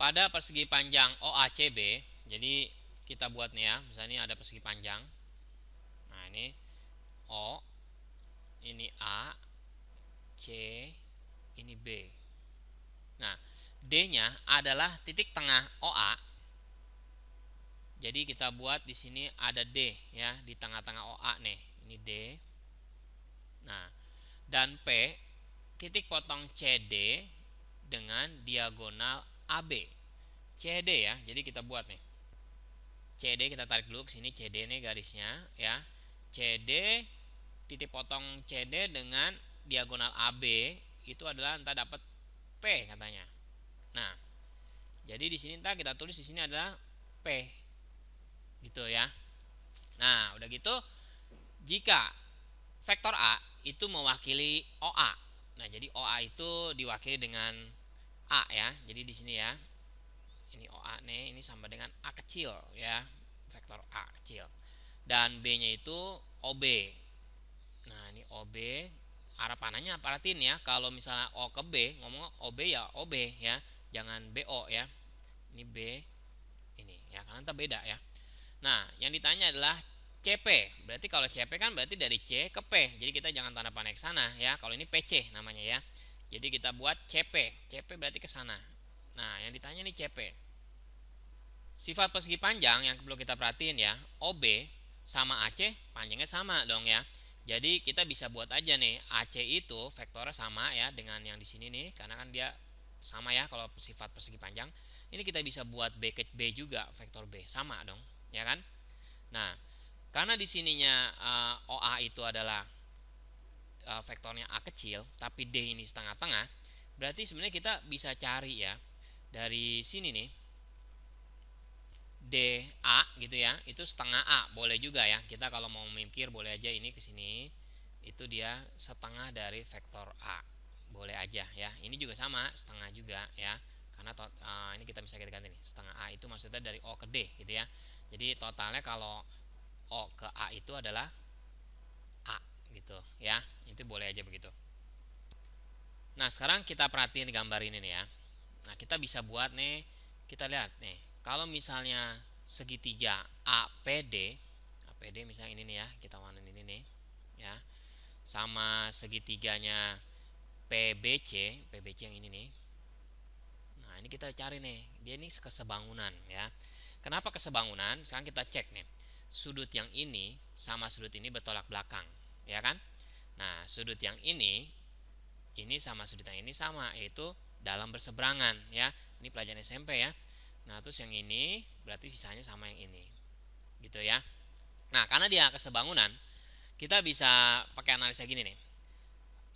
pada persegi panjang OACB, jadi kita buat nih ya, misalnya ini ada persegi panjang. Nah, ini O, ini A, C, ini B. Nah, D-nya adalah titik tengah OA. Jadi kita buat di sini ada D ya, di tengah-tengah OA nih. Ini D. Nah, dan P titik potong CD dengan diagonal AB. CD ya. Jadi kita buat nih. CD kita tarik dulu ke sini, CD nih garisnya ya. CD titik potong CD dengan diagonal AB itu adalah entah dapat P katanya. Nah, jadi di sini entah kita tulis di sini adalah P. Gitu ya. Nah, udah gitu jika vektor A itu mewakili OA. Nah, jadi OA itu diwakili dengan A ya. Jadi di sini ya. Ini OA nih, ini sama dengan A kecil ya. Vektor A kecil. Dan B-nya itu OB. Nah, ini OB. Arah panahnya perhatiin ya. Kalau misalnya O ke B, ngomong OB ya OB ya. Jangan BO ya. Ini B. Ini ya, karena nanti beda ya. Nah, yang ditanya adalah CP. Berarti kalau CP kan berarti dari C ke P. Jadi kita jangan tanda panah ke sana ya. Kalau ini PC namanya ya. Jadi kita buat CP. CP berarti ke sana. Nah, yang ditanya nih CP. Sifat persegi panjang yang perlu kita perhatiin ya. OB sama AC panjangnya sama dong ya. Jadi kita bisa buat aja nih AC itu vektornya sama ya dengan yang di sini nih, karena kan dia sama ya kalau sifat persegi panjang. Ini kita bisa buat B ke B juga, vektor B sama dong, ya kan? Nah, karena di sininya OA itu adalah vektornya A kecil, tapi D ini setengah-tengah, berarti sebenarnya kita bisa cari ya dari sini nih DA gitu ya, itu setengah A, boleh juga ya. Kita kalau mau memikir boleh aja ini ke sini, itu dia setengah dari vektor A, boleh aja ya. Ini juga sama, setengah juga ya, karena ini kita bisa ganti nih, setengah A itu maksudnya dari O ke D gitu ya. Jadi totalnya kalau O ke A itu adalah A gitu ya. Itu boleh aja begitu. Nah, sekarang kita perhatiin gambar ini nih ya. Nah, kita bisa buat nih, kita lihat nih. Kalau misalnya segitiga APD, APD misalnya ini nih ya, kita warnain ini nih ya. Sama segitiganya PBC, PBC yang ini nih. Nah, ini kita cari nih. Dia ini kesebangunan ya. Kenapa kesebangunan? Sekarang kita cek nih. Sudut yang ini sama sudut ini bertolak belakang, ya kan? Nah, sudut yang ini sama sudut yang ini sama, yaitu dalam berseberangan ya. Ini pelajaran SMP ya. Nah, terus yang ini berarti sisanya sama yang ini. Gitu ya. Nah, karena dia kesebangunan, kita bisa pakai analisa gini nih.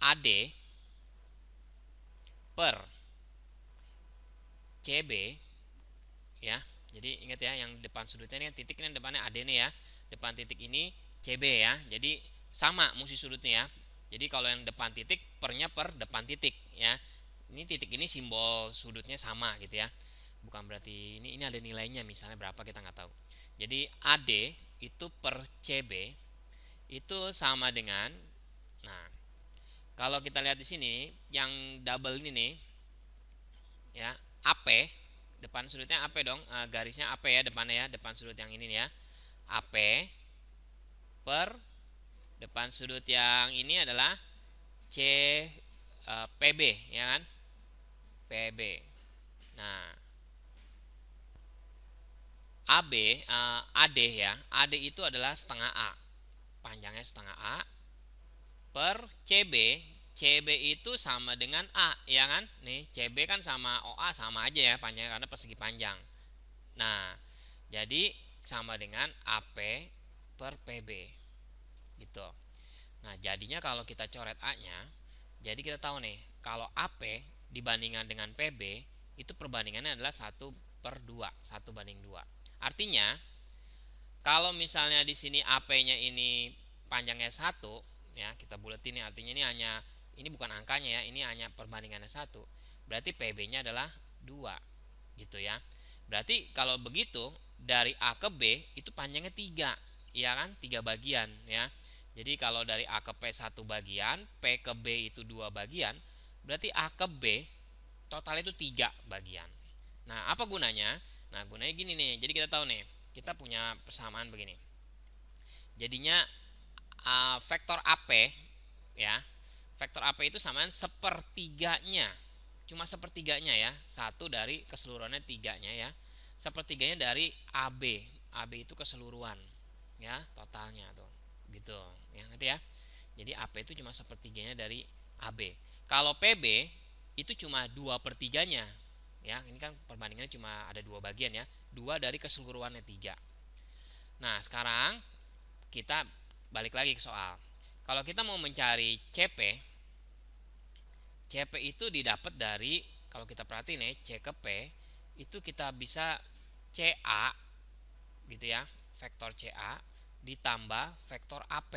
AD per CB ya. Jadi ingat ya, yang depan sudutnya ini titik ini depannya AD nih ya. Depan titik ini CB ya. Jadi sama musi sudutnya ya. Jadi kalau yang depan titik pernya per depan titik ya. Ini titik ini simbol sudutnya sama gitu ya. Bukan berarti ini ada nilainya misalnya berapa kita nggak tahu. Jadi AD itu per CB itu sama dengan, nah kalau kita lihat di sini yang double ini nih ya, AP depan sudutnya AP dong, garisnya AP ya depannya ya, depan sudut yang ini nih ya, AP per depan sudut yang ini adalah C PB ya kan, PB. Nah, AB AD ya, AD itu adalah setengah A, panjangnya setengah A per CB. CB itu sama dengan A ya kan, nih CB kan sama OA sama aja ya panjangnya karena persegi panjang. Nah, jadi sama dengan AP per PB gitu. Nah, jadinya kalau kita coret A nya, jadi kita tahu nih kalau AP dibandingkan dengan PB itu perbandingannya adalah 1 per 2, 1 banding 2. Artinya kalau misalnya di sini AP-nya ini panjangnya 1 ya, kita buletin nih, artinya ini bukan angkanya ya, ini hanya perbandingannya 1. Berarti PB-nya adalah 2 gitu ya. Berarti kalau begitu dari A ke B itu panjangnya 3 ya kan, 3 bagian ya. Jadi kalau dari A ke P 1 bagian, P ke B itu 2 bagian, berarti A ke B total itu 3 bagian. Nah, apa gunanya? Nah, gunanya gini nih. Jadi kita tahu nih, kita punya persamaan begini. Jadinya vektor AP ya. Vektor AP itu samaan sepertiganya. Cuma sepertiganya ya. Satu dari keseluruhannya tiganya ya. Sepertiganya dari AB. AB itu keseluruhan ya, totalnya tuh. Gitu. Ya, ngerti ya? Jadi AP itu cuma sepertiganya dari AB. Kalau PB itu cuma 2/3-nya. Ya, ini kan perbandingannya cuma ada 2 bagian ya. 2 dari keseluruhannya 3. Nah, sekarang kita balik lagi ke soal. Kalau kita mau mencari CP, CP itu didapat dari, kalau kita perhatiin nih, C ke P itu kita bisa CA gitu ya, vektor CA ditambah vektor AP.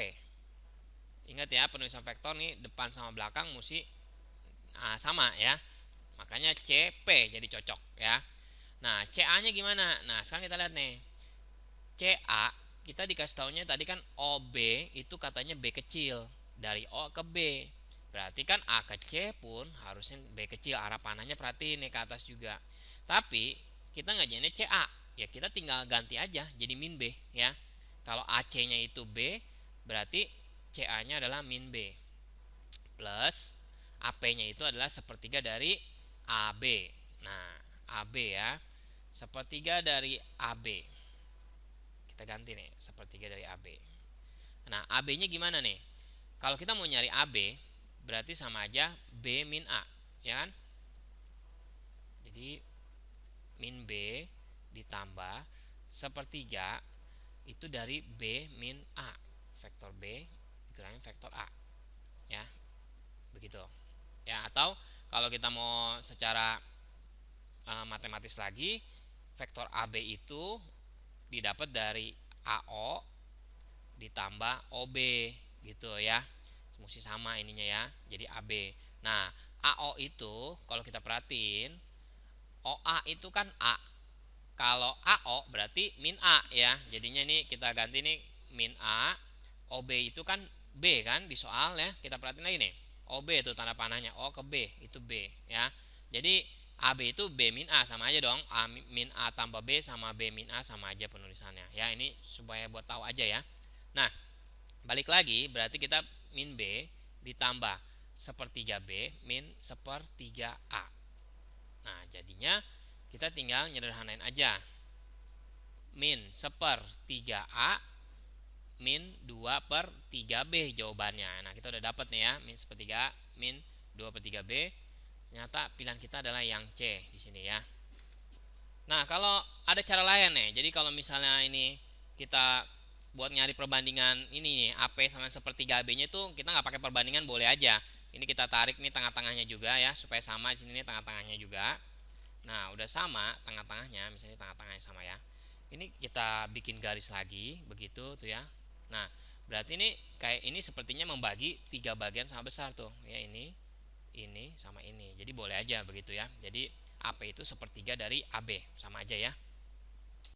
Ingat ya, penulisan vektor nih depan sama belakang mesti sama ya. Makanya CP jadi cocok ya. Nah, CA-nya gimana? Nah, sekarang kita lihat nih. CA kita dikasih taunya tadi kan OB itu katanya B kecil dari O ke B. Berarti kan A ke C pun harusnya B kecil, arah panahnya perhatiin nih ke atas juga. Tapi kita ngajarinnya CA, ya kita tinggal ganti aja jadi min B ya. Kalau AC-nya itu B, berarti CA-nya adalah min B. Plus AP-nya itu adalah sepertiga dari AB. Nah, AB ya. Sepertiga dari AB. Kita ganti nih, sepertiga dari AB. Nah, AB-nya gimana nih? Kalau kita mau nyari AB, berarti sama aja B min A, ya kan? Jadi min B ditambah sepertiga itu dari B min A. Vektor B dikurangin vektor A. Ya, begitu. Ya, atau kalau kita mau secara matematis lagi, vektor AB itu didapat dari AO ditambah OB gitu ya. Mesti sama ininya ya. Jadi AB. Nah, AO itu kalau kita perhatiin OA itu kan A. Kalau AO berarti min A ya. Jadinya ini kita ganti nih min A. OB itu kan B kan di soal ya. Kita perhatiin lagi nih. OB itu tanda panahnya O ke B itu B ya. Jadi AB itu B min A sama aja dong. A min A tambah B sama B min A sama aja penulisannya. Ya, ini supaya buat tahu aja ya. Nah, balik lagi berarti kita min B ditambah sepertiga B min sepertiga A. Nah, jadinya kita tinggal nyederhanain aja. Min sepertiga A min 2/3B jawabannya. Nah, kita udah dapat nih ya, min sepertiga A min 2/3B. Ternyata pilihan kita adalah yang C di sini ya. Nah, kalau ada cara lain nih. Jadi kalau misalnya ini kita buat nyari perbandingan ini nih, AP sama sepertiga AB-nya itu kita nggak pakai perbandingan, boleh aja. Ini kita tarik nih tengah-tengahnya juga ya, supaya sama di sini nih tengah-tengahnya juga. Nah, udah sama tengah-tengahnya, misalnya tengah-tengahnya sama ya. Ini kita bikin garis lagi begitu tuh ya. Nah, berarti ini kayak ini sepertinya membagi 3 bagian sama besar tuh. Ya, ini sama ini. Jadi boleh aja begitu ya. Jadi AP itu sepertiga dari AB, sama aja ya.